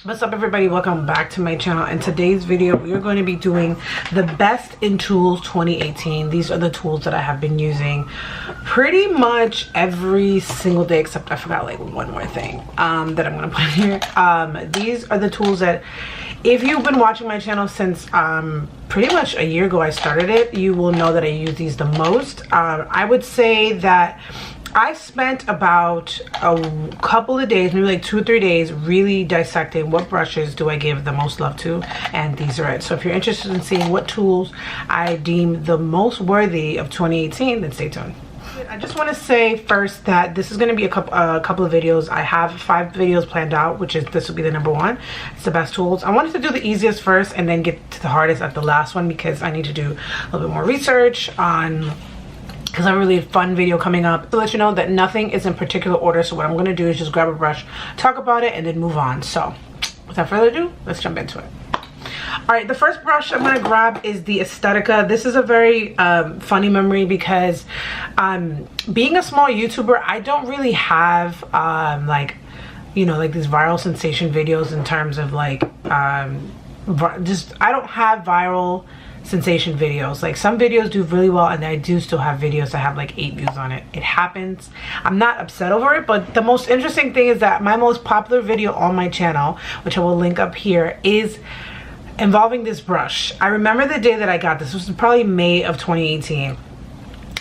What's up everybody, welcome back to my channel. In today's video we are going to be doing the best in tools 2018. These are the tools that I have been using pretty much every single day, except I forgot like one more thing that I'm going to put here. These are the tools that if you've been watching my channel since pretty much a year ago I started it, you will know that I use these the most. I would say that I spent about a couple of days, maybe like 2 or 3 days, really dissecting what brushes do I give the most love to, and these are it. So if you're interested in seeing what tools I deem the most worthy of 2018, then stay tuned. I just want to say first that this is going to be a couple of videos. I have 5 videos planned out, which is this will be the number 1. It's the best tools. I wanted to do the easiest first and then get to the hardest at the last one because I need to do a little bit more research on, because I have a really fun video coming up to let you know that nothing is in particular order. So what I'm going to do is just grab a brush, talk about it, and then move on. So without further ado, let's jump into it. All right, the first brush I'm going to grab is the Aesthetica. This is a very funny memory because being a small YouTuber, I don't really have like, you know, like these viral sensation videos in terms of like I don't have viral sensation videos. Like some videos do really well and I do still have videos that have like 8 views on it. It happens. I'm not upset over it, but the most interesting thing is that my most popular video on my channel, which I will link up here, is involving this brush. I remember the day that I got this. This was probably May of 2018.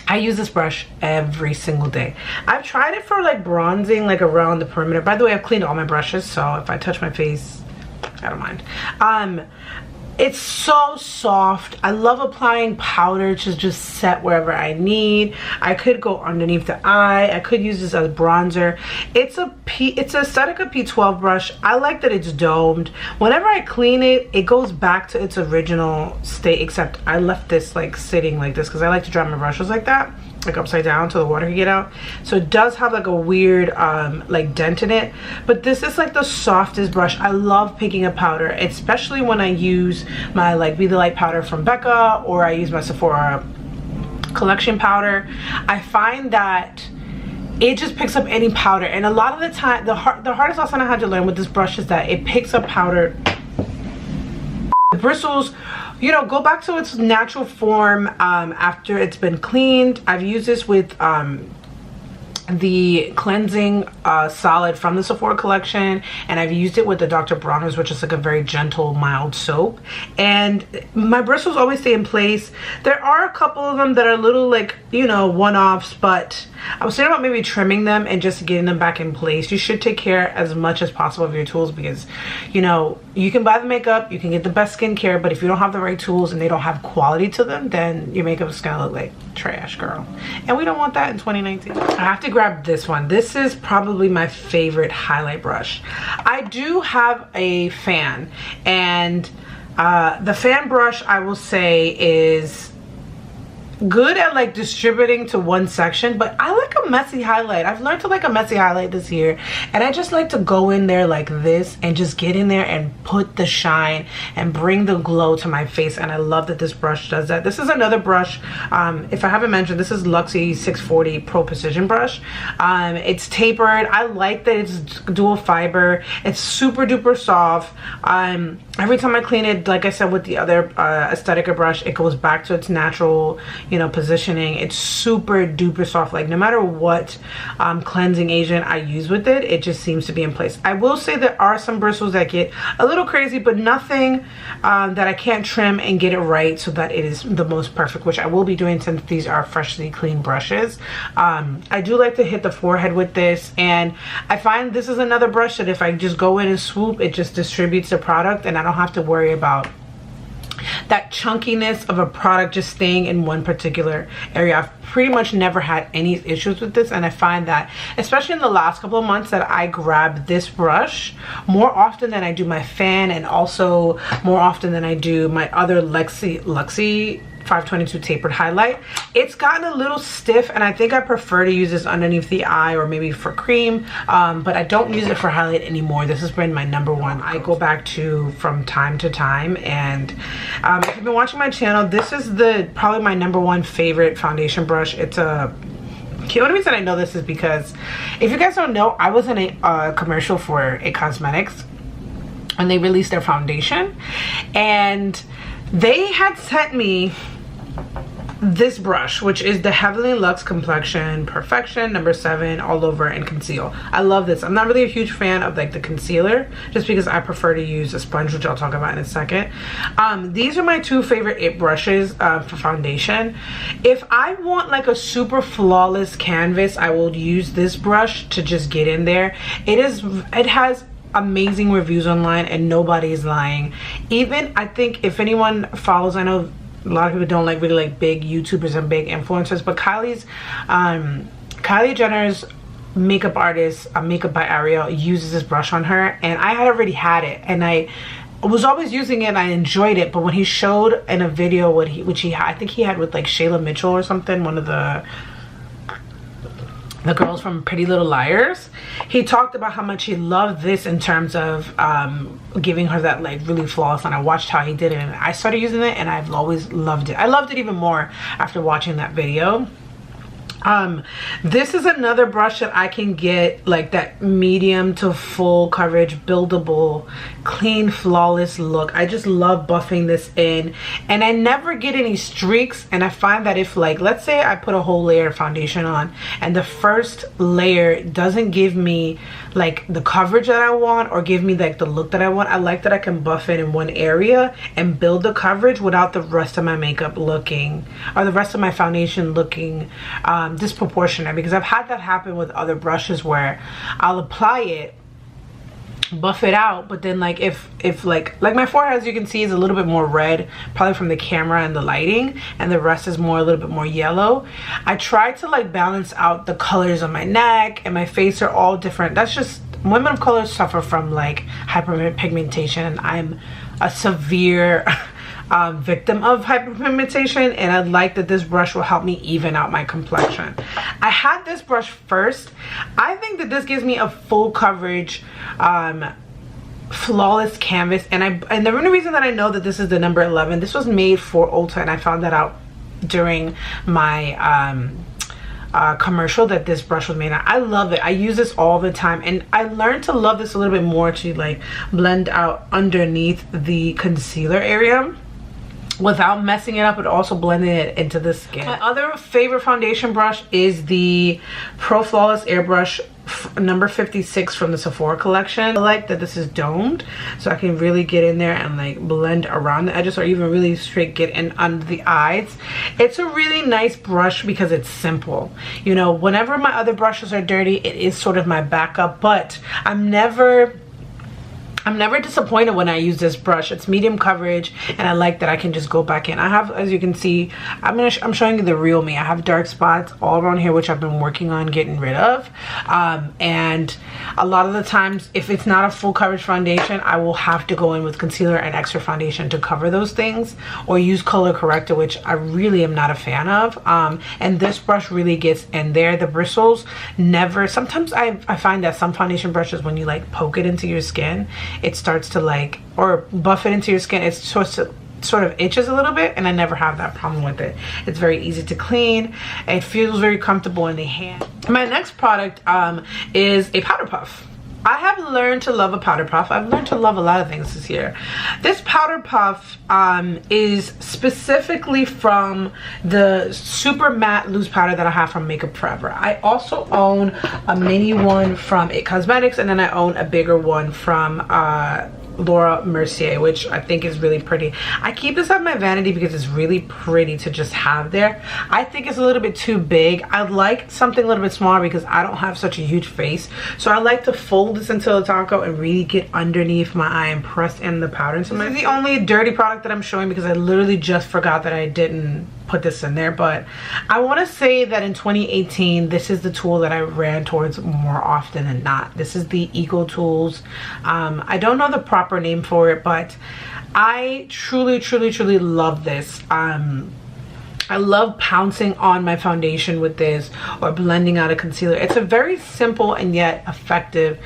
I use this brush every single day. I've tried it for like bronzing, like around the perimeter. By the way, I've cleaned all my brushes, so if I touch my face, I don't mind. It's so soft. I love applying powder to just set wherever I need. I could go underneath the eye. I could use this as bronzer. It's a Aesthetica P12 brush. I like that it's domed. Whenever I clean it, it goes back to its original state, except I left this like sitting like this because I like to dry my brushes like that, like upside down so the water can get out. So it does have like a weird like dent in it, but this is like the softest brush. I love picking a powder, especially when I use my like Be The Light powder from Becca, or I use my Sephora collection powder. I find that it just picks up any powder, and a lot of the time the hardest lesson I had to learn with this brush is that it picks up powder. The bristles, you know, go back to its natural form after it's been cleaned. I've used this with the cleansing solid from the Sephora collection, and I've used it with the Dr. Bronner's, which is like a very gentle, mild soap, and my bristles always stay in place. There are a couple of them that are a little like, you know, one-offs, but I was thinking about maybe trimming them and just getting them back in place. You should take care as much as possible of your tools because, you know, you can buy the makeup, you can get the best skincare, but if you don't have the right tools and they don't have quality to them, then your makeup is gonna look like trash, girl. And we don't want that in 2019. I have to grab this one. This is probably my favorite highlight brush. I do have a fan, and the fan brush, I will say, is good at like distributing to one section, but I like a messy highlight. I've learned to like a messy highlight this year, and I just like to go in there like this and just get in there and put the shine and bring the glow to my face, and I love that this brush does that. This is another brush, if I haven't mentioned, this is Luxie 640 Pro Precision brush. It's tapered. I like that it's dual fiber. It's super duper soft. Every time I clean it, like I said with the other Aesthetica brush, it goes back to its natural, you know, positioning. It's super duper soft. Like no matter what cleansing agent I use with it, it just seems to be in place. I will say there are some bristles that get a little crazy, but nothing that I can't trim and get it right so that it is the most perfect, which I will be doing since these are freshly clean brushes. I do like to hit the forehead with this, and I find this is another brush that if I just go in and swoop, it just distributes the product, and I don't have to worry about that chunkiness of a product just staying in one particular area. I've pretty much never had any issues with this, and I find that especially in the last couple of months that I grab this brush more often than I do my fan, and also more often than I do my other Luxie 522 tapered highlight. It's gotten a little stiff, and I think I prefer to use this underneath the eye or maybe for cream, but I don't use it for highlight anymore. This has been my number 1 I go back to from time to time, and if you've been watching my channel, this is probably my number 1 favorite foundation brush. It's a The only reason I know this is because if you guys don't know, I was in a commercial for It Cosmetics when they released their foundation, and they had sent me this brush, which is the Heavenly Luxe Complexion Perfection number 7 All Over and Conceal. I love this. I'm not really a huge fan of like the concealer, just because I prefer to use a sponge, which I'll talk about in a second. These are my 2 favorite IT brushes for foundation. If I want like a super flawless canvas, I will use this brush to just get in there. It has amazing reviews online and nobody's lying. Even, I think, if anyone follows, I know a lot of people don't really like big YouTubers and big influencers, but Kylie Jenner's makeup artist, Makeup by Ariel, uses this brush on her, and I had already had it, and I was always using it and I enjoyed it. But when he showed in a video which he had, I think he had with like Shayla Mitchell or something, one of the girls from Pretty Little Liars, he talked about how much he loved this in terms of giving her that like really flawless, and I watched how he did it and I started using it, and I've always loved it. I loved it even more after watching that video. This is another brush that I can get like that medium to full coverage, buildable, clean, flawless look. I just love buffing this in, and I never get any streaks. And I find that if, like, let's say I put a whole layer of foundation on and the first layer doesn't give me like the coverage that I want or give me like the look that I want, I like that I can buff it in one area and build the coverage without the rest of my makeup looking, or the rest of my foundation looking disproportionate. Because I've had that happen with other brushes where I'll apply it, buff it out, but then like if like my forehead, as you can see, is a little bit more red, probably from the camera and the lighting, and the rest is a little bit more yellow. I try to like balance out the colors on my neck and my face are all different. That's just, women of color suffer from like hyperpigmentation, and I'm a severe victim of hyperpigmentation, and I like that this brush will help me even out my complexion. I had this brush first. I think that this gives me a full coverage flawless canvas, and the only reason that I know that this is the number 11, this was made for Ulta, and I found that out during my commercial that this brush was made on. I love it. I use this all the time, and I learned to love this a little bit more to like blend out underneath the concealer area without messing it up, but also blending it into the skin. My other favorite foundation brush is the Pro Flawless Airbrush number 56 from the Sephora collection. I like that this is domed, so I can really get in there and like blend around the edges, or even really straight get in under the eyes. It's a really nice brush because it's simple. You know, whenever my other brushes are dirty, it is sort of my backup, but I'm never disappointed when I use this brush. It's medium coverage, and I like that I can just go back in. I have, as you can see, I'm showing you the real me. I have dark spots all around here, which I've been working on getting rid of. And a lot of the times, if it's not a full coverage foundation, I will have to go in with concealer and extra foundation to cover those things, or use color corrector, which I really am not a fan of. And this brush really gets in there. The bristles never, sometimes I find that some foundation brushes, when you like poke it into your skin, it starts to like, or buff it into your skin, it sort of itches a little bit, and I never have that problem with it. It's very easy to clean. It feels very comfortable in the hand. My next product is a powder puff. I have learned to love a powder puff. I've learned to love a lot of things this year. This powder puff is specifically from the super matte loose powder that I have from Makeup Forever. I also own a mini one from IT Cosmetics, and then I own a bigger one from Laura Mercier, which I think is really pretty. I keep this on my vanity because it's really pretty to just have there. I think it's a little bit too big. I like something a little bit smaller because I don't have such a huge face, so I like to fold this into a taco and really get underneath my eye and press in the powder into my. This is the only dirty product that I'm showing because I literally just forgot that I didn't put this in there. But I want to say that in 2018, this is the tool that I ran towards more often than not. This is the Eco Tools. I don't know the proper name for it, but I truly love this. I love pouncing on my foundation with this, or blending out a concealer. It's a very simple and yet effective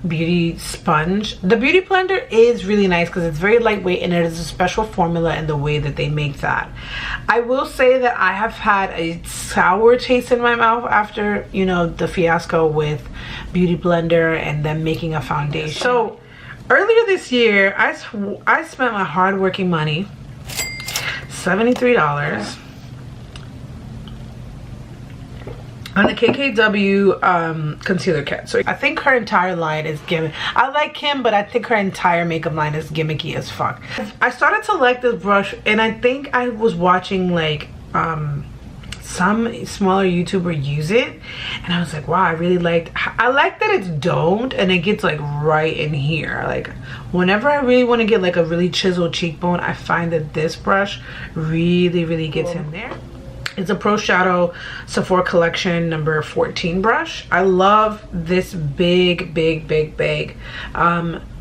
beauty sponge. The beauty blender is really nice because it's very lightweight, and it is a special formula in the way that they make that. I will say that I have had a sour taste in my mouth after, you know, the fiasco with beauty blender and then making a foundation. So Earlier this year, I spent my hard-working money, $73, on the KKW concealer kit. So I think her entire line is gimmicky. I like Kim, but I think her entire makeup line is gimmicky as fuck. I started to like this brush, and I think I was watching like some smaller YouTuber use it, and I was like, wow, I like that it's domed and it gets like right in here. Like whenever I really want to get like a really chiseled cheekbone, I find that this brush really gets in there. It's a Pro Shadow Sephora Collection number 14 brush. I love this big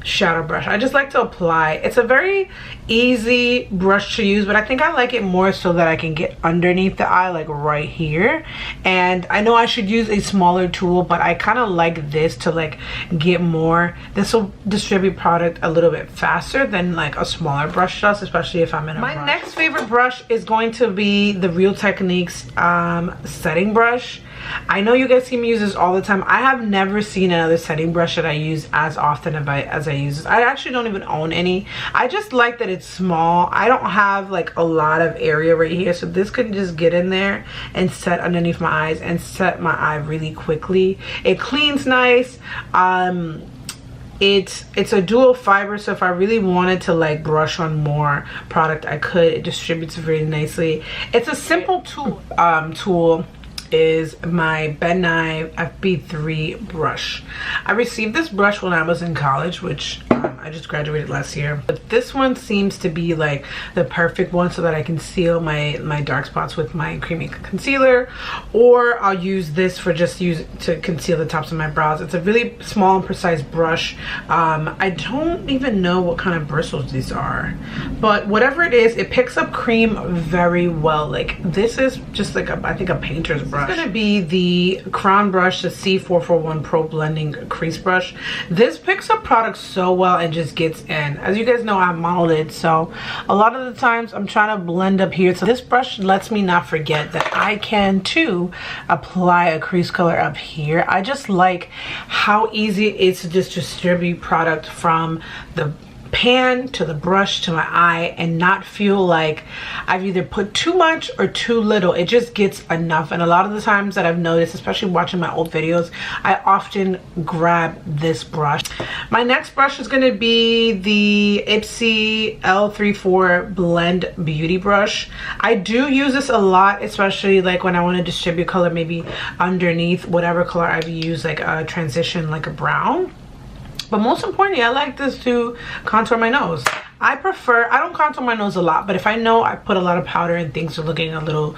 shadow brush. I just like to apply. It's a very easy brush to use, but I think I like it more so that I can get underneath the eye, like right here. And I know I should use a smaller tool, but I kind of like this to like get more. This will distribute product a little bit faster than like a smaller brush does, especially if I'm in a rush. My next favorite brush is going to be the Real Techniques setting brush. I know you guys see me use this all the time. I have never seen another setting brush that I use as often as I use this. I actually don't even own any. I just like that it's small. I don't have like a lot of area right here, so this can just get in there and set underneath my eyes and set my eye really quickly. It cleans nice. It's a dual fiber, so if I really wanted to like brush on more product, I could. It distributes very nicely. It's a simple tool is my Ben Nye FB3 brush. I received this brush when I was in college, which I just graduated last year. But this one seems to be like the perfect one so that I can seal my dark spots with my creamy concealer, or I'll use this for to conceal the tops of my brows. It's a really small and precise brush. I don't even know what kind of bristles these are, but whatever it is, it picks up cream very well. Like this is just like I think a painter's brush. It's gonna be the Crown brush, the C441 Pro Blending Crease Brush. This picks up product so well and just gets in. As you guys know, I'm modeled, so a lot of the times I'm trying to blend up here. So this brush lets me not forget that I can too apply a crease color up here. I just like how easy it is to just distribute product from the pan to the brush to my eye and not feel like I've either put too much or too little. It just gets enough. And a lot of the times that I've noticed, especially watching my old videos, I often grab this brush. My next brush is going to be the Ipsy L34 Blend Beauty Brush. I do use this a lot, especially like when I want to distribute color maybe underneath whatever color I've used, like a transition, like a brown. But most importantly, I like this to contour my nose. I don't contour my nose a lot, but if I know I put a lot of powder and things are looking a little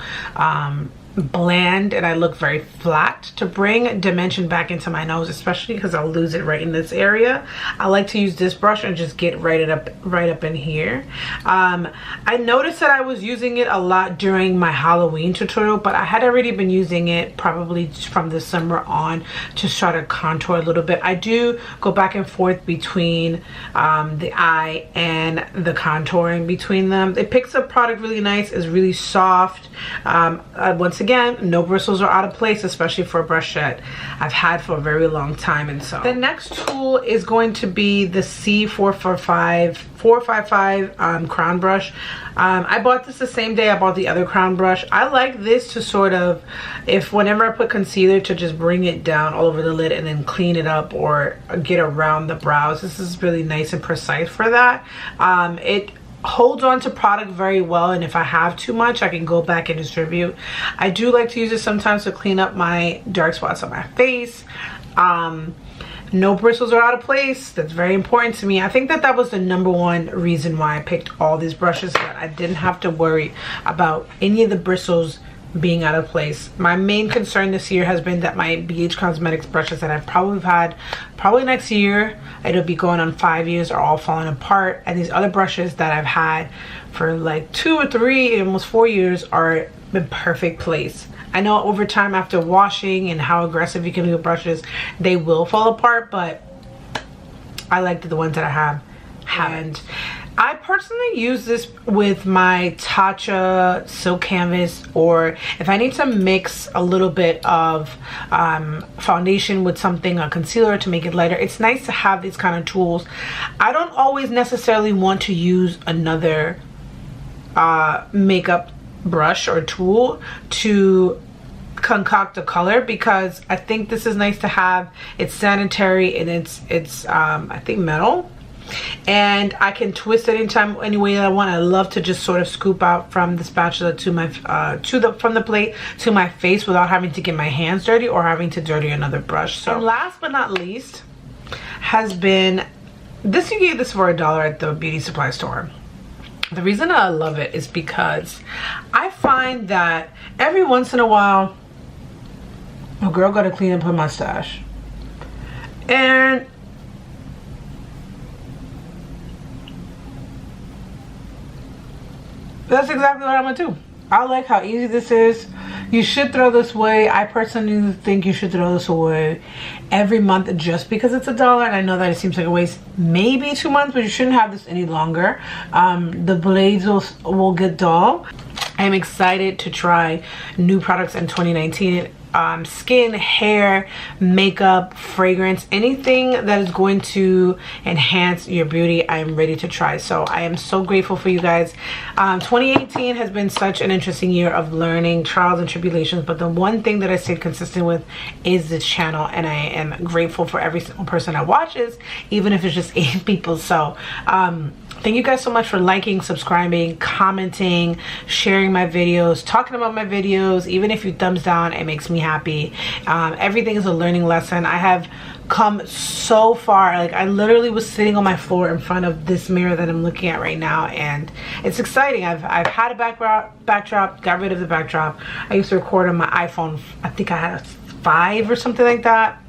bland and I look very flat, to bring dimension back into my nose, especially because I'll lose it right in this area, I like to use this brush and just get right up in here. I noticed that I was using it a lot during my Halloween tutorial, but I had already been using it probably from the summer on to try to contour a little bit. I do go back and forth between the eye and the contouring between them. It picks up product really nice. It's really soft. Once again, no bristles are out of place, especially for a brush that I've had for a very long time. And so the next tool is going to be the C455 crown brush. I bought this the same day I bought the other crown brush. I like this to sort of, whenever I put concealer, to just bring it down all over the lid and then clean it up or get around the brows. This is really nice and precise for that. It holds on to product very well, and if I have too much, I can go back and distribute. I do like to use it sometimes to clean up my dark spots on my face. No bristles are out of place. That's very important to me. I think that was the _1 reason why I picked all these brushes, that I didn't have to worry about any of the bristles being out of place. My main concern this year has been that my BH Cosmetics brushes that I've had probably next year, it'll be going on 5 years, are all falling apart, and these other brushes that I've had for like 2 or 3, almost 4 years are in perfect place. I know over time, after washing and how aggressive you can be with brushes, they will fall apart, but I like the ones that I have haven't. I personally use this with my Tatcha silk canvas, or if I need to mix a little bit of foundation with something, a concealer, to make it lighter. It's nice to have these kind of tools. I don't always necessarily want to use another makeup brush or tool to concoct a color, because I think this is nice to have. It's sanitary, and it's I think metal, and I can twist it anytime, any way I want. I love to just sort of scoop out from the spatula to my from the plate to my face without having to get my hands dirty or having to dirty another brush. So, and last but not least has been this. You get this for $1 at the beauty supply store. The reason I love it is because I find that every once in a while a girl gotta clean up her mustache, and that's exactly what I'm gonna do. I like how easy this is. You should throw this away. I personally think you should throw this away every month just because it's $1. And I know that it seems like a waste, maybe 2 months, but you shouldn't have this any longer. The blades will get dull. I'm excited to try new products in 2019. Skin, hair, makeup, fragrance, anything that is going to enhance your beauty, I am ready to try. So I am so grateful for you guys. 2018 has been such an interesting year of learning, trials and tribulations, but the one thing that I stayed consistent with is this channel, and I am grateful for every single person that watches, even if it's just 8 people. So thank you guys so much for liking, subscribing, commenting, sharing my videos, talking about my videos. Even if you thumbs down, it makes me happy. Everything is a learning lesson. I have come so far. Like, I literally was sitting on my floor in front of this mirror that I'm looking at right now, and it's exciting. I've had a backdrop, got rid of the backdrop. I used to record on my iPhone. I think I had a 5 or something like that.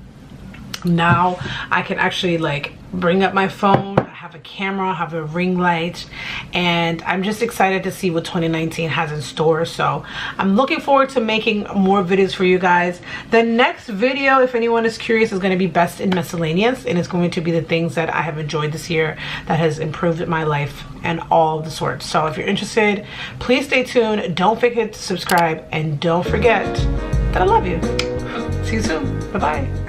Now I can actually like bring up my phone, have a camera, have a ring light, and I'm just excited to see what 2019 has in store. So I'm looking forward to making more videos for you guys. The next video, if anyone is curious, is going to be best in miscellaneous, and it's going to be the things that I have enjoyed this year that has improved my life and all the sorts. So if you're interested, please stay tuned. Don't forget to subscribe, and don't forget that I love you. See you soon. Bye bye.